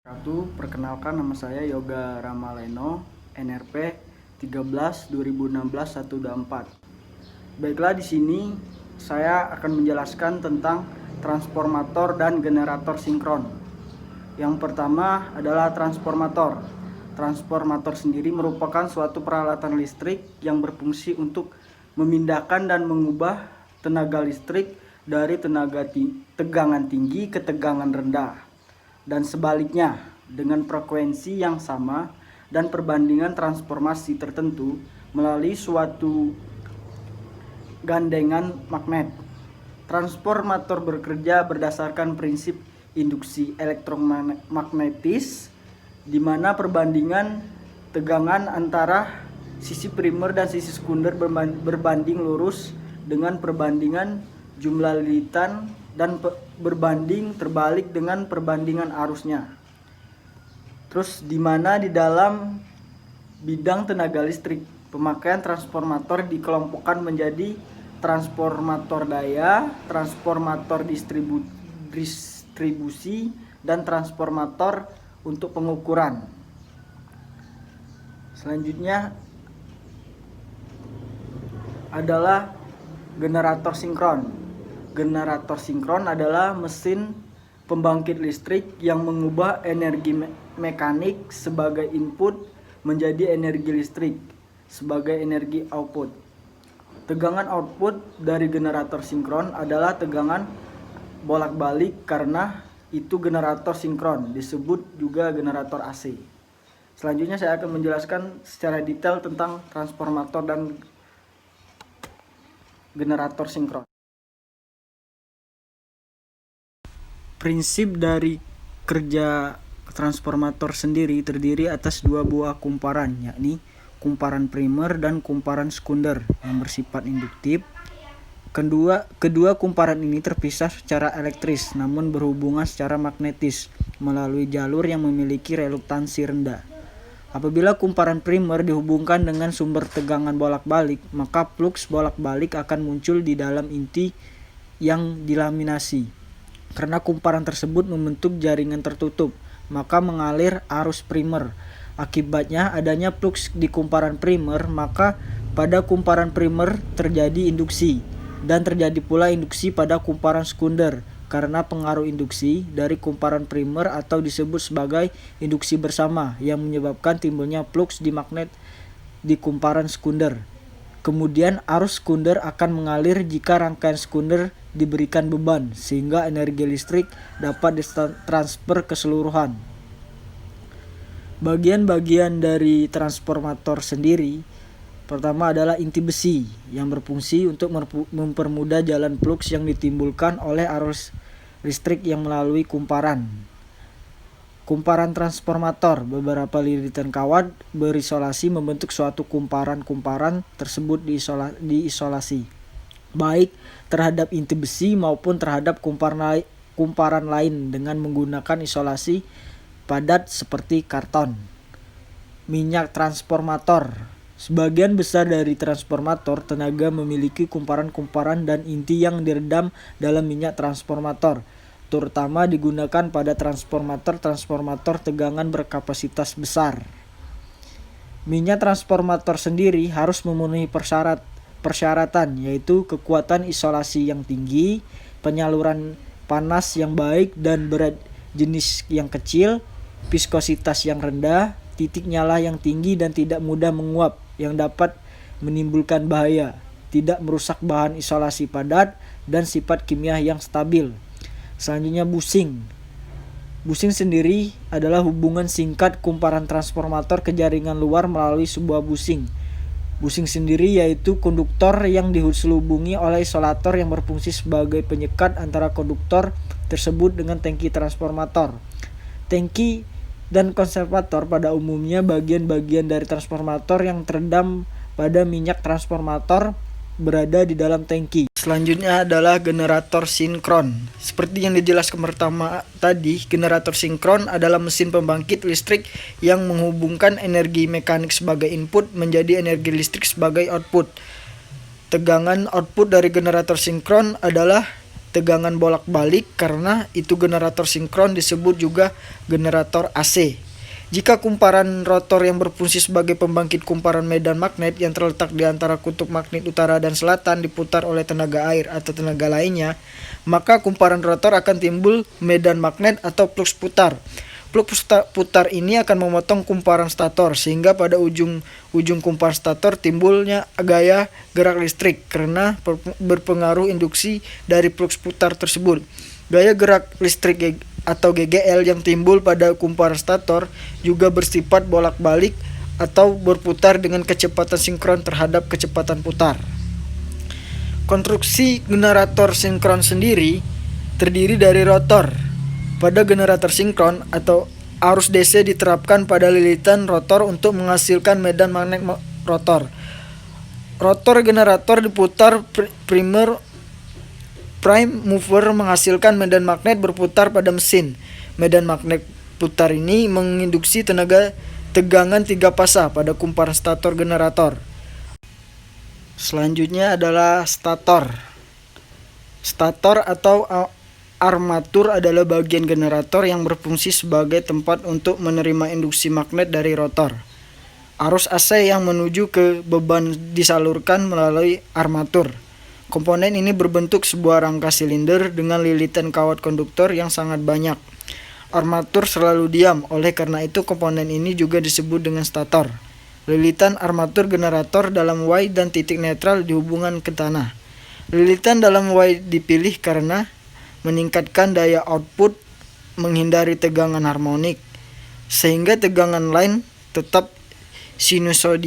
Perkenalkan, nama saya Yoga Ramaleno, NRP 13 2016 124. Baiklah, di sini saya akan menjelaskan tentang transformator dan generator sinkron. Yang pertama adalah transformator. Transformator sendiri merupakan suatu peralatan listrik yang berfungsi untuk memindahkan dan mengubah tenaga listrik dari tegangan tinggi ke tegangan rendah, dan sebaliknya dengan frekuensi yang sama dan perbandingan transformasi tertentu melalui suatu gandengan magnet. Transformator bekerja berdasarkan prinsip induksi elektromagnetis, di mana perbandingan tegangan antara sisi primer dan sisi sekunder berbanding lurus dengan perbandingan jumlah lilitan dan berbanding terbalik dengan perbandingan arusnya. Terus di mana di dalam bidang tenaga listrik, pemakaian transformator dikelompokkan menjadi transformator daya, transformator distribusi, dan transformator untuk pengukuran. Selanjutnya adalah generator sinkron. Generator sinkron adalah mesin pembangkit listrik yang mengubah energi mekanik sebagai input menjadi energi listrik sebagai energi output. Tegangan output dari generator sinkron adalah tegangan bolak-balik, karena itu generator sinkron, disebut juga generator AC. Selanjutnya saya akan menjelaskan secara detail tentang transformator dan generator sinkron. Prinsip dari kerja transformator sendiri terdiri atas dua buah kumparan, yakni kumparan primer dan kumparan sekunder yang bersifat induktif. Kedua kumparan ini terpisah secara elektris namun berhubungan secara magnetis melalui jalur yang memiliki reluktansi rendah. Apabila kumparan primer dihubungkan dengan sumber tegangan bolak-balik, maka fluks bolak-balik akan muncul di dalam inti yang dilaminasi. Karena kumparan tersebut membentuk jaringan tertutup, maka mengalir arus primer. Akibatnya adanya fluks di kumparan primer, maka pada kumparan primer terjadi induksi, dan terjadi pula induksi pada kumparan sekunder karena pengaruh induksi dari kumparan primer atau disebut sebagai induksi bersama yang menyebabkan timbulnya fluks di magnet di kumparan sekunder. Kemudian arus sekunder akan mengalir jika rangkaian sekunder diberikan beban sehingga energi listrik dapat ditransfer keseluruhan. Bagian-bagian dari transformator sendiri, pertama adalah inti besi yang berfungsi untuk mempermudah jalan fluks yang ditimbulkan oleh arus listrik yang melalui kumparan. Kumparan transformator, beberapa lilitan kawat berisolasi membentuk suatu kumparan tersebut diisolasi, baik terhadap inti besi maupun terhadap kumparan lain dengan menggunakan isolasi padat seperti karton. Minyak transformator. Sebagian besar dari transformator tenaga memiliki kumparan-kumparan dan inti yang direndam dalam minyak transformator, terutama digunakan pada transformator tegangan berkapasitas besar. Minyak transformator sendiri harus memenuhi persyaratan, yaitu kekuatan isolasi yang tinggi, penyaluran panas yang baik dan berat jenis yang kecil, viskositas yang rendah, titik nyala yang tinggi dan tidak mudah menguap yang dapat menimbulkan bahaya, tidak merusak bahan isolasi padat, dan sifat kimia yang stabil. Selanjutnya bushing. Bushing sendiri adalah hubungan singkat kumparan transformator ke jaringan luar melalui sebuah bushing. Bushing sendiri yaitu konduktor yang diselubungi oleh isolator yang berfungsi sebagai penyekat antara konduktor tersebut dengan tangki transformator. Tangki dan konservator pada umumnya bagian-bagian dari transformator yang terendam pada minyak transformator berada di dalam tangki. Selanjutnya adalah generator sinkron. Seperti yang dijelaskan pertama tadi, generator sinkron adalah mesin pembangkit listrik yang menghubungkan energi mekanik sebagai input menjadi energi listrik sebagai output. Tegangan output dari generator sinkron adalah tegangan bolak-balik, karena itu generator sinkron disebut juga generator AC. Jika kumparan rotor yang berfungsi sebagai pembangkit kumparan medan magnet yang terletak di antara kutub magnet utara dan selatan diputar oleh tenaga air atau tenaga lainnya, maka kumparan rotor akan timbul medan magnet atau flux putar. Flux putar ini akan memotong kumparan stator, sehingga pada ujung kumparan stator timbulnya gaya gerak listrik karena berpengaruh induksi dari flux putar tersebut. Gaya gerak listrik atau GGL yang timbul pada kumparan stator juga bersifat bolak-balik atau berputar dengan kecepatan sinkron terhadap kecepatan putar. Konstruksi generator sinkron sendiri terdiri dari rotor. Pada generator sinkron atau arus DC diterapkan pada lilitan rotor untuk menghasilkan medan magnet rotor. Rotor generator diputar prime mover menghasilkan medan magnet berputar pada mesin. Medan magnet putar ini menginduksi tegangan 3 fasa pada kumparan stator generator. Selanjutnya adalah stator. Stator atau armatur adalah bagian generator yang berfungsi sebagai tempat untuk menerima induksi magnet dari rotor. Arus AC yang menuju ke beban disalurkan melalui armatur. Komponen ini berbentuk sebuah rangka silinder dengan lilitan kawat konduktor yang sangat banyak. Armatur selalu diam, oleh karena itu komponen ini juga disebut dengan stator. Lilitan armatur generator dalam Y dan titik netral dihubungkan ke tanah. Lilitan dalam Y dipilih karena meningkatkan daya output, menghindari tegangan harmonik, sehingga tegangan line tetap sinusoidal.